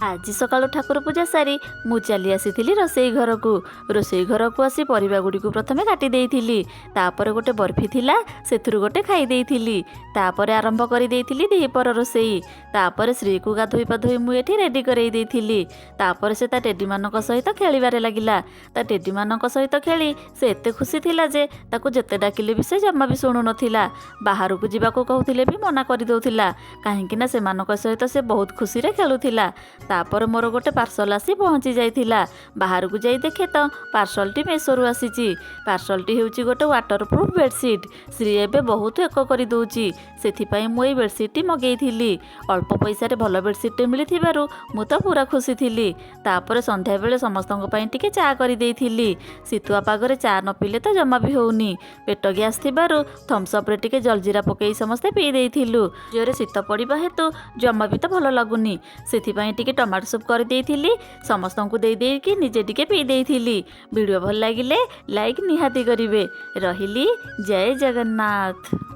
ଆଜି ସକାଳୁ ଠାକୁର ପୂଜା ସାରି ମୁଁ ଚାଲି ଆସିଥିଲି ରୋଷେଇ ଘରକୁ। ରୋଷେଇ ଘରକୁ ଆସି ପରିବା ଗୁଡ଼ିକୁ ପ୍ରଥମେ କାଟି ଦେଇଥିଲି। ତାପରେ ଗୋଟେ ବର୍ଫି ଥିଲା, ସେଥିରୁ ଗୋଟେ ଖାଇ ଦେଇଥିଲି। ତାପରେ ଆରମ୍ଭ କରିଦେଇଥିଲି ଦ୍ୱିପହର ରୋଷେଇ। ତାପରେ ଶ୍ରୀକୁ ଗାଧୋଇ ପାଧୋଇ ମୁଁ ଏଠି ରେଡ଼ି କରେଇ ଦେଇଥିଲି। ତାପରେ ସେ ତା ଟେଡିମାନଙ୍କ ସହିତ ଖେଳିବାରେ ଲାଗିଲା। ତା ଟେଡିମାନଙ୍କ ସହିତ ଖେଳି ସେ ଏତେ ଖୁସି ଥିଲା ଯେ ତାକୁ ଯେତେ ଡାକିଲେ ବି ସେ ଜମା ବି ଶୁଣୁନଥିଲା। ବାହାରକୁ ଯିବାକୁ କହୁଥିଲେ ବି ମନା କରିଦେଉଥିଲା, କାହିଁକିନା ସେମାନଙ୍କ ସହିତ ସେ ବହୁତ ଖୁସିରେ ଖେଳୁଥିଲା। ତାପରେ ମୋର ଗୋଟେ ପାର୍ସଲ ଆସି ପହଞ୍ଚି ଯାଇଥିଲା। ବାହାରକୁ ଯାଇ ଦେଖେ ତ ପାର୍ସଲଟି ମେସୋରୁ ଆସିଛି। ପାର୍ସଲଟି ହେଉଛି ଗୋଟେ ୱାଟରପ୍ରୁଫ୍ ବେଡ଼ସିଟ୍। ଶ୍ରୀ ଏବେ ବହୁତ ଏକ କରିଦେଉଛି, ସେଥିପାଇଁ ମୁଁ ଏଇ ବେଡ଼ସିଟ୍ଟି ମଗେଇଥିଲି। ଅଳ୍ପ ପଇସାରେ ଭଲ ବେଡ଼ସିଟ୍ଟେ ମିଳିଥିବାରୁ ମୁଁ ତ ପୁରା ଖୁସି ଥିଲି। ତାପରେ ସନ୍ଧ୍ୟାବେଳେ ସମସ୍ତଙ୍କ ପାଇଁ ଟିକେ ଚା କରିଦେଇଥିଲି। ଶୀତୁଆ ପାଗରେ ଚା ନ ପିଇଲେ ତ ଜମା ବି ହେଉନି। ପେଟ ଗ୍ୟାସ୍ ଥିବାରୁ ଥମ୍ସଅପ୍ରେ ଟିକେ ଜଲଜିରା ପକେଇ ସମସ୍ତେ ପିଇ ଦେଇଥିଲୁ। ଜୋରେ ଶୀତ ପଡ଼ିବା ହେତୁ ଜମା ବି ତ ଭଲ ଲାଗୁନି, ସେଥିପାଇଁ ଟିକେ ଟମାଟୋ ସୁପ୍ କରିଦେଇଥିଲି। ସମସ୍ତଙ୍କୁ ଦେଇକି ନିଜେ ଟିକେ ପିଇ ଦେଇଥିଲି। ଭିଡ଼ିଓ ଭଲ ଲାଗିଲେ ଲାଇକ୍ ନିହାତି କରିବେ। ରହିଲି, ଜୟ ଜଗନ୍ନାଥ।